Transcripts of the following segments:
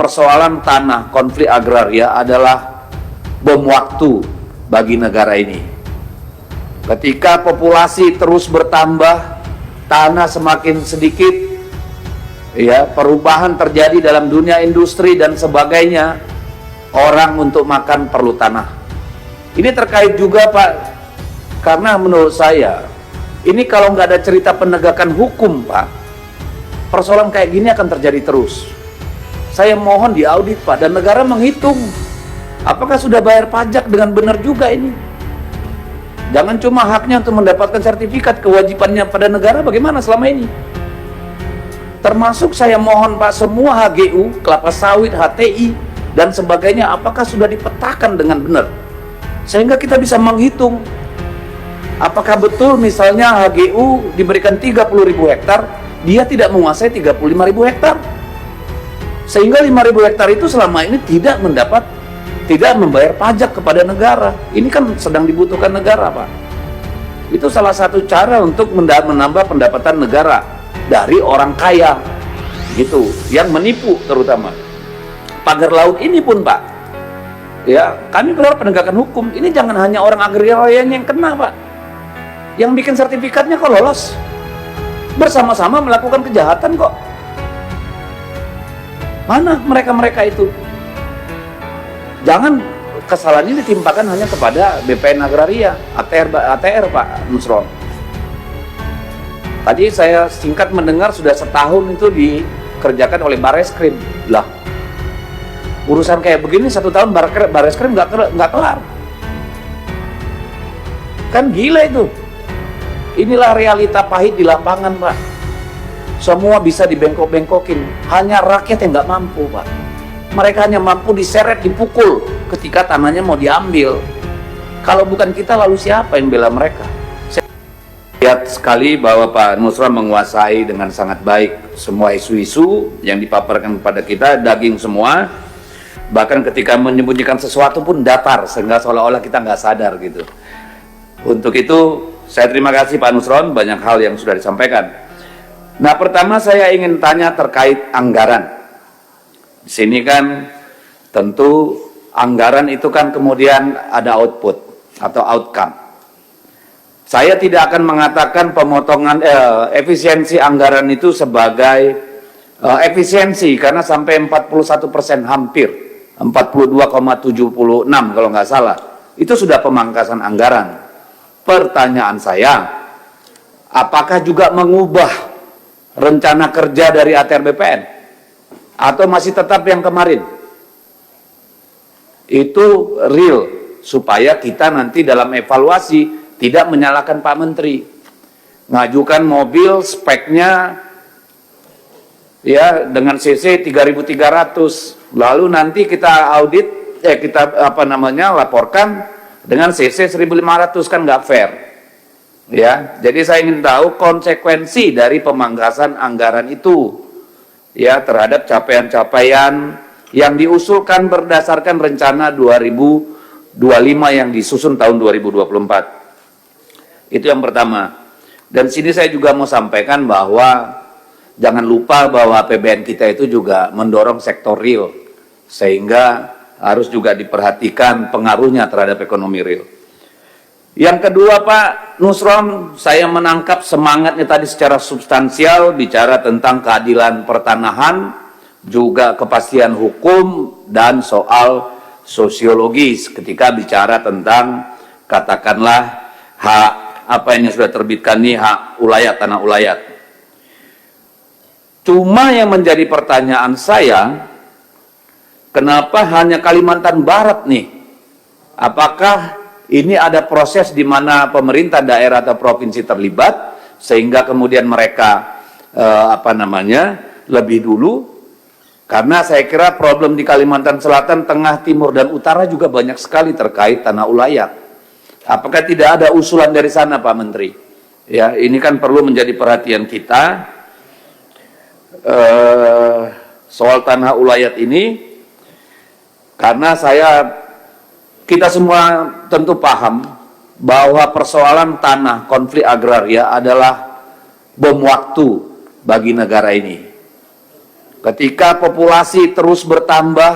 persoalan tanah, konflik agraria adalah bom waktu bagi negara ini. Ketika populasi terus bertambah, tanah semakin sedikit, ya, perubahan terjadi dalam dunia industri dan sebagainya, orang untuk makan perlu tanah. Ini terkait juga, Pak, karena menurut saya, ini kalau nggak ada cerita penegakan hukum, Pak, persoalan kayak gini akan terjadi terus. Saya mohon diaudit, Pak, dan negara menghitung apakah sudah bayar pajak dengan benar juga ini. Jangan cuma haknya untuk mendapatkan sertifikat, kewajibannya pada negara bagaimana selama ini. Termasuk saya mohon, Pak, semua HGU, kelapa sawit, HTI, dan sebagainya, apakah sudah dipetakan dengan benar? Sehingga kita bisa menghitung apakah betul misalnya HGU diberikan 30.000 hektar, dia tidak menguasai 35.000 hektar. Sehingga 5.000 hektar itu selama ini tidak membayar pajak kepada negara. Ini kan sedang dibutuhkan negara, Pak. Itu salah satu cara untuk menambah pendapatan negara dari orang kaya, gitu, yang menipu terutama. Pagar laut ini pun, Pak, ya, kami berharap penegakan hukum. Ini jangan hanya orang agrarian yang kena, Pak. Yang bikin sertifikatnya kok lolos, bersama-sama melakukan kejahatan kok. Mana mereka-mereka itu? Jangan kesalahan ini ditimpakan hanya kepada BPN Agraria, ATR, Pak Nusron. Tadi saya singkat mendengar sudah setahun itu dikerjakan oleh Bareskrim. Lah, urusan kayak begini 1 tahun Bareskrim nggak kelar. Kan gila itu. Inilah realita pahit di lapangan, Pak. Semua bisa dibengkok-bengkokin, hanya rakyat yang nggak mampu, Pak. Mereka hanya mampu diseret, dipukul ketika tanahnya mau diambil. Kalau bukan kita, lalu siapa yang bela mereka? Saya lihat sekali bahwa Pak Nusron menguasai dengan sangat baik semua isu-isu yang dipaparkan kepada kita, daging semua. Bahkan ketika menyembunyikan sesuatu pun datar, sehingga seolah-olah kita nggak sadar gitu. Untuk itu, saya terima kasih Pak Nusron, banyak hal yang sudah disampaikan. Nah, pertama saya ingin tanya terkait anggaran. Di sini kan tentu anggaran itu kan kemudian ada output atau outcome. Saya tidak akan mengatakan pemotongan efisiensi anggaran itu sebagai efisiensi, karena sampai 41% hampir 42,76 kalau nggak salah, itu sudah pemangkasan anggaran. Pertanyaan saya, apakah juga mengubah rencana kerja dari ATR BPN atau masih tetap yang kemarin? Itu real, supaya kita nanti dalam evaluasi tidak menyalahkan Pak Menteri. Ngajukan mobil speknya ya dengan CC 3.300, lalu nanti kita audit, kita laporkan dengan CC 1.500, kan nggak fair. Ya, jadi saya ingin tahu konsekuensi dari pemangkasan anggaran itu, ya, terhadap capaian-capaian yang diusulkan berdasarkan rencana 2025 yang disusun tahun 2024. Itu yang pertama. Dan sini saya juga mau sampaikan bahwa jangan lupa bahwa APBN kita itu juga mendorong sektor real, sehingga harus juga diperhatikan pengaruhnya terhadap ekonomi real. Yang kedua, Pak Nusron, saya menangkap semangatnya tadi secara substansial, bicara tentang keadilan pertanahan, juga kepastian hukum, dan soal sosiologis ketika bicara tentang, katakanlah, hak apa yang sudah terbitkan nih, hak ulayat, tanah ulayat. Cuma yang menjadi pertanyaan saya, kenapa hanya Kalimantan Barat nih? Apakah ini ada proses di mana pemerintah daerah atau provinsi terlibat, sehingga kemudian mereka lebih dulu? Karena saya kira problem di Kalimantan Selatan, Tengah, Timur, dan Utara juga banyak sekali terkait tanah ulayat. Apakah tidak ada usulan dari sana, Pak Menteri? Ya, ini kan perlu menjadi perhatian kita. Soal tanah ulayat ini, karena kita semua tentu paham bahwa persoalan tanah, konflik agraria adalah bom waktu bagi negara ini. Ketika populasi terus bertambah,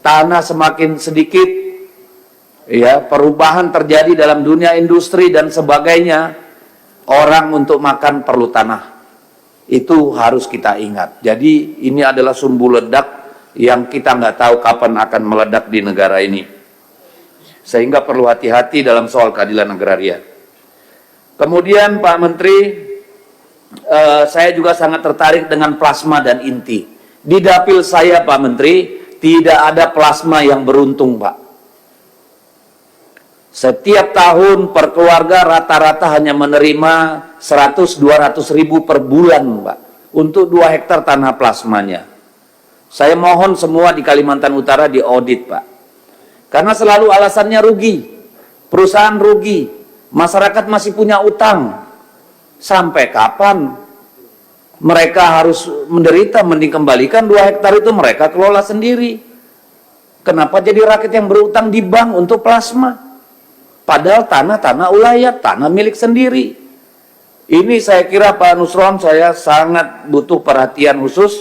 tanah semakin sedikit, ya, perubahan terjadi dalam dunia industri dan sebagainya. Orang untuk makan perlu tanah. Itu harus kita ingat. Jadi ini adalah sumbu ledak yang kita nggak tahu kapan akan meledak di negara ini. Sehingga perlu hati-hati dalam soal keadilan agraria. Kemudian Pak Menteri, saya juga sangat tertarik dengan plasma dan inti. Di dapil saya Pak Menteri, tidak ada plasma yang beruntung Pak. Setiap tahun per keluarga rata-rata hanya menerima 100-200 ribu per bulan Pak, untuk 2 hektar tanah plasmanya. Saya mohon semua di Kalimantan Utara diaudit Pak. Karena selalu alasannya rugi, perusahaan rugi, masyarakat masih punya utang. Sampai kapan mereka harus menderita? Mending kembalikan 2 hektar itu mereka kelola sendiri. Kenapa jadi rakyat yang berutang di bank untuk plasma? Padahal tanah ulayat, tanah milik sendiri. Ini saya kira Pak Nusron, saya sangat butuh perhatian khusus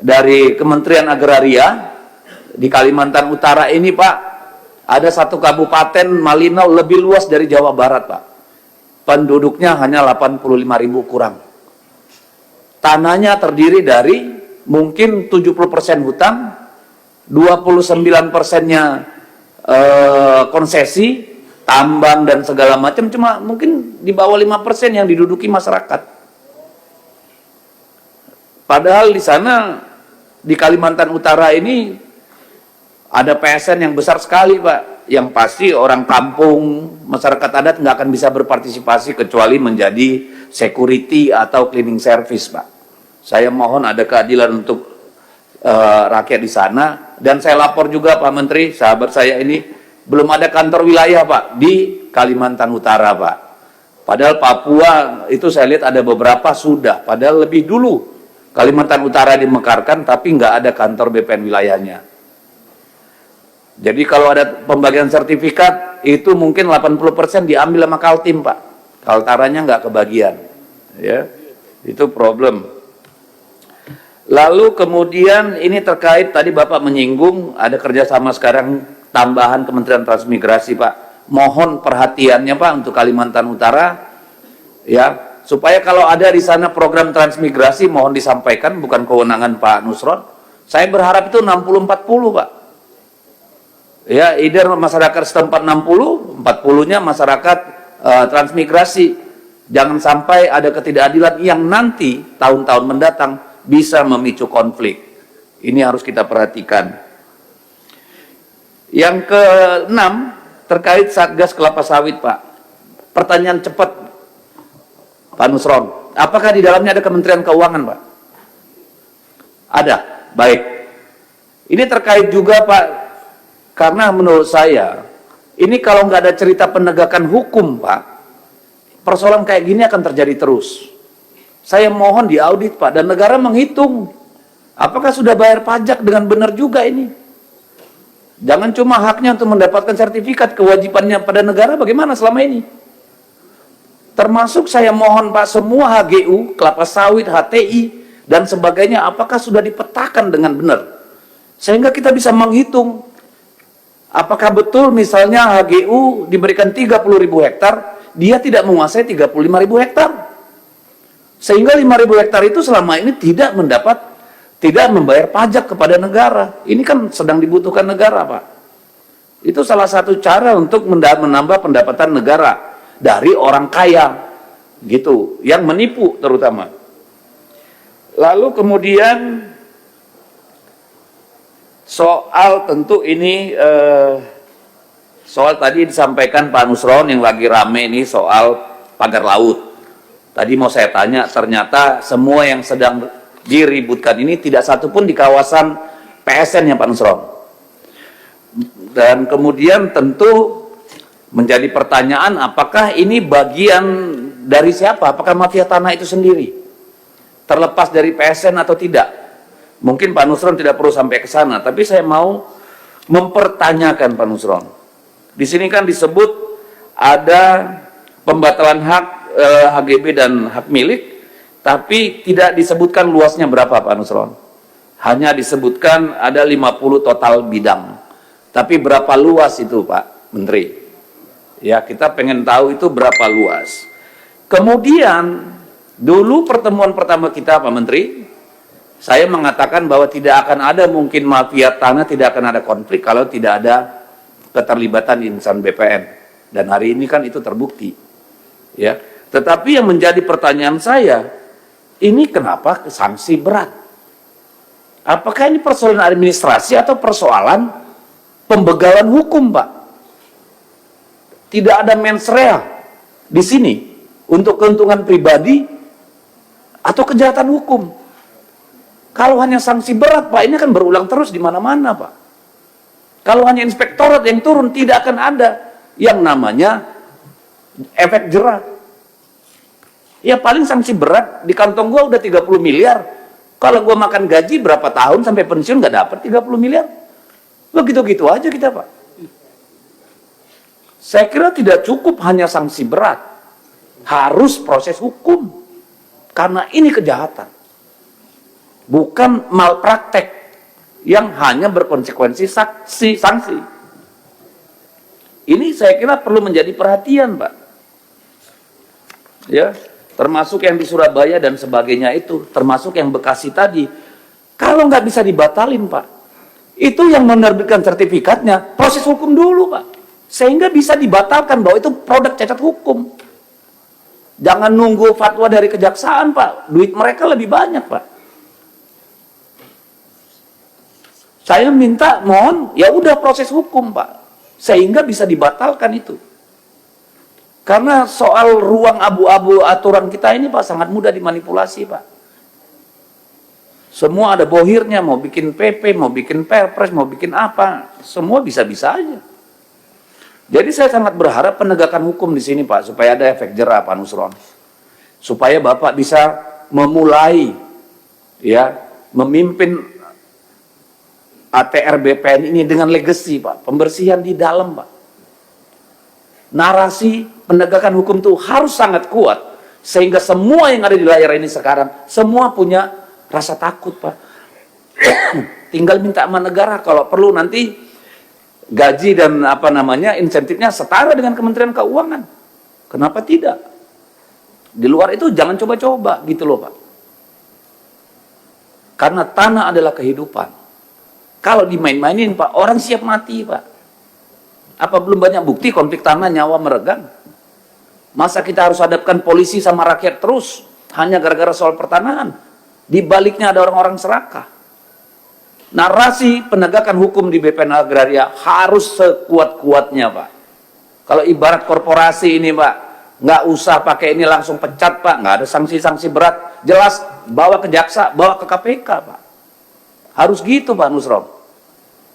dari Kementerian Agraria di Kalimantan Utara ini Pak. Ada satu kabupaten Malinau lebih luas dari Jawa Barat Pak. Penduduknya hanya 85.000 kurang. Tanahnya terdiri dari mungkin 70% hutan, 29%-nya konsesi, tambang dan segala macam, cuma mungkin di bawah 5% yang diduduki masyarakat. Padahal di sana, di Kalimantan Utara ini ada PSN yang besar sekali Pak, yang pasti orang kampung, masyarakat adat nggak akan bisa berpartisipasi kecuali menjadi security atau cleaning service Pak. Saya mohon ada keadilan untuk rakyat di sana. Dan saya lapor juga Pak Menteri, sahabat saya ini belum ada kantor wilayah Pak di Kalimantan Utara Pak. Padahal Papua itu saya lihat ada beberapa sudah, padahal lebih dulu Kalimantan Utara dimekarkan tapi nggak ada kantor BPN wilayahnya. Jadi kalau ada pembagian sertifikat itu mungkin 80% diambil sama Kaltim Pak, Kaltaranya nggak kebagian, ya itu problem. Lalu kemudian ini terkait tadi Bapak menyinggung ada kerjasama sekarang tambahan Kementerian Transmigrasi Pak. Mohon perhatiannya Pak untuk Kalimantan Utara, ya supaya kalau ada di sana program transmigrasi mohon disampaikan, bukan kewenangan Pak Nusron. Saya berharap itu 60-40 Pak. Ya, either masyarakat setempat 60, 40-nya masyarakat transmigrasi. Jangan sampai ada ketidakadilan yang nanti tahun-tahun mendatang bisa memicu konflik. Ini harus kita perhatikan. Yang ke-6 terkait Satgas Kelapa Sawit Pak. Pertanyaan cepat Pak Nusron, apakah di dalamnya ada Kementerian Keuangan Pak? Ada, baik. Ini terkait juga Pak, karena menurut saya ini kalau nggak ada cerita penegakan hukum Pak, persoalan kayak gini akan terjadi terus. Saya mohon diaudit Pak, dan negara menghitung apakah sudah bayar pajak dengan benar juga ini. Jangan cuma haknya untuk mendapatkan sertifikat, kewajibannya pada negara bagaimana selama ini. Termasuk saya mohon Pak, semua HGU, kelapa sawit, HTI dan sebagainya, apakah sudah dipetakan dengan benar, sehingga kita bisa menghitung apakah betul misalnya HGU diberikan 30.000 hektar, dia tidak menguasai 35.000 hektar. Sehingga 5.000 hektar itu selama ini tidak membayar pajak kepada negara. Ini kan sedang dibutuhkan negara Pak. Itu salah satu cara untuk menambah pendapatan negara dari orang kaya, gitu, yang menipu terutama. Lalu kemudian soal tentu ini soal tadi disampaikan Pak Nusron yang lagi rame ini soal pagar laut. Tadi mau saya tanya, ternyata semua yang sedang diributkan ini tidak satu pun di kawasan PSN ya Pak Nusron. Dan kemudian tentu menjadi pertanyaan, apakah ini bagian dari siapa? Apakah mafia tanah itu sendiri? Terlepas dari PSN atau tidak? Mungkin Pak Nusron tidak perlu sampai ke sana, tapi saya mau mempertanyakan Pak Nusron. Di sini kan disebut ada pembatalan hak HGB dan hak milik Tapi tidak disebutkan luasnya berapa Pak Nusron. Hanya disebutkan ada 50 total bidang. Tapi berapa luas itu Pak Menteri? Ya, kita pengen tahu itu berapa luas. Kemudian, dulu pertemuan pertama kita Pak Menteri, saya mengatakan bahwa tidak akan ada mungkin mafia tanah, tidak akan ada konflik kalau tidak ada keterlibatan insan BPN. Dan hari ini kan itu terbukti. Ya. Tetapi yang menjadi pertanyaan saya, ini kenapa sanksi berat? Apakah ini persoalan administrasi atau persoalan pembegalan hukum, Pak? Tidak ada mens rea di sini untuk keuntungan pribadi atau kejahatan hukum. Kalau hanya sanksi berat, Pak, ini akan berulang terus di mana-mana, Pak. Kalau hanya inspektorat yang turun, tidak akan ada yang namanya efek jerah. Ya paling sanksi berat, di kantong gua udah 30 miliar. Kalau gua makan gaji berapa tahun sampai pensiun nggak dapat 30 miliar. Begitu-gitu aja kita, Pak. Saya kira tidak cukup hanya sanksi berat. Harus proses hukum. Karena ini kejahatan. Bukan malpraktek yang hanya berkonsekuensi sanksi. Ini saya kira perlu menjadi perhatian, Pak. Ya, termasuk yang di Surabaya dan sebagainya itu, termasuk yang Bekasi tadi. Kalau nggak bisa dibatalin, Pak, itu yang menerbitkan sertifikatnya, proses hukum dulu, Pak. Sehingga bisa dibatalkan bahwa itu produk cacat hukum. Jangan nunggu fatwa dari kejaksaan, Pak. Duit mereka lebih banyak, Pak. Saya minta, mohon, ya udah proses hukum, Pak. Sehingga bisa dibatalkan itu. Karena soal ruang abu-abu aturan kita ini, Pak, sangat mudah dimanipulasi, Pak. Semua ada bohirnya, mau bikin PP, mau bikin perpres, mau bikin apa. Semua bisa-bisa aja. Jadi saya sangat berharap penegakan hukum di sini, Pak, supaya ada efek jerah, Pak Nusron. Supaya Bapak bisa memulai, ya, memimpin ATR BPN ini dengan legacy, Pak. Pembersihan di dalam, Pak. Narasi penegakan hukum itu harus sangat kuat. Sehingga semua yang ada di layar ini sekarang, semua punya rasa takut, Pak. Tinggal minta sama negara, kalau perlu nanti gaji dan apa namanya insentifnya setara dengan Kementerian Keuangan. Kenapa tidak? Di luar itu jangan coba-coba gitu loh, Pak. Karena tanah adalah kehidupan. Kalau dimain-mainin, Pak, orang siap mati, Pak. Apa belum banyak bukti konflik tanah nyawa meregang? Masa kita harus hadapkan polisi sama rakyat terus hanya gara-gara soal pertanahan? Di baliknya ada orang-orang serakah. Narasi penegakan hukum di BPN Agraria harus sekuat-kuatnya, Pak. Kalau ibarat korporasi ini, Pak, nggak usah pakai ini langsung pecat, Pak. Nggak ada sanksi-sanksi berat. Jelas, bawa ke jaksa, bawa ke KPK, Pak. Harus gitu, Pak Nusron.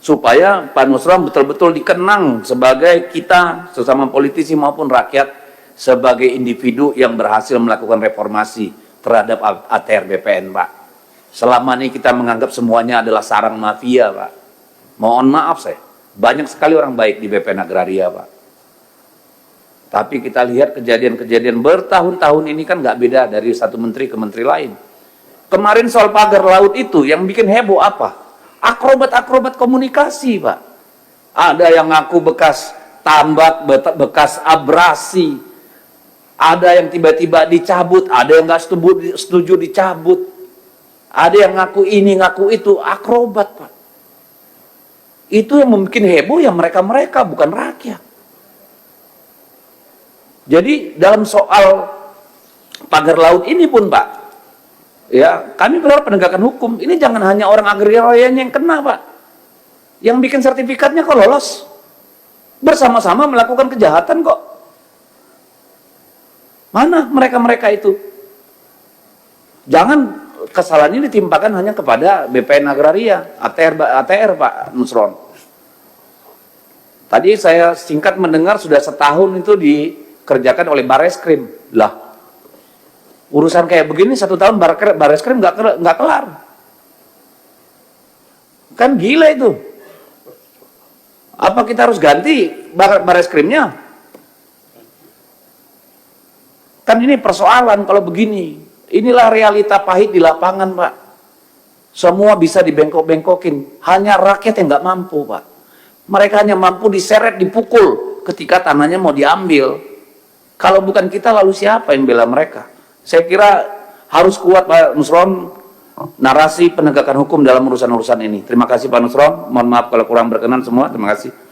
Supaya Pak Nusron betul-betul dikenang sebagai kita, sesama politisi maupun rakyat, sebagai individu yang berhasil melakukan reformasi terhadap ATR BPN, Pak. Selama ini kita menganggap semuanya adalah sarang mafia, Pak. Mohon maaf saya, banyak sekali orang baik di BPN Agraria, Pak. Tapi kita lihat kejadian-kejadian bertahun-tahun ini kan nggak beda dari satu menteri ke menteri lain. Kemarin soal pagar laut itu yang bikin heboh apa? Akrobat-akrobat komunikasi, Pak. Ada yang ngaku bekas tambak, bekas abrasi. Ada yang tiba-tiba dicabut, ada yang nggak setuju dicabut. Ada yang ngaku ini, ngaku itu, akrobat, Pak. Itu yang membuat heboh ya mereka-mereka, bukan rakyat. Jadi dalam soal pagar laut ini pun, Pak, ya kami berharap penegakan hukum. Ini jangan hanya orang agrarianya yang kena, Pak. Yang bikin sertifikatnya kok lolos. Bersama-sama melakukan kejahatan kok. Mana mereka-mereka itu? Jangan kesalahan ini ditimpakan hanya kepada BPN Agraria, ATR Pak Nusron. Tadi saya singkat mendengar sudah setahun itu dikerjakan oleh Bareskrim. Lah, urusan kayak begini 1 tahun Bareskrim nggak kelar. Kan gila itu. Apa kita harus ganti Bareskrimnya? Kan ini persoalan kalau begini. Inilah realita pahit di lapangan, Pak. Semua bisa dibengkok-bengkokin. Hanya rakyat yang nggak mampu, Pak. Mereka hanya mampu diseret, dipukul ketika tanahnya mau diambil. Kalau bukan kita, lalu siapa yang bela mereka? Saya kira harus kuat, Pak Nusron, narasi penegakan hukum dalam urusan-urusan ini. Terima kasih, Pak Nusron. Mohon maaf kalau kurang berkenan semua. Terima kasih.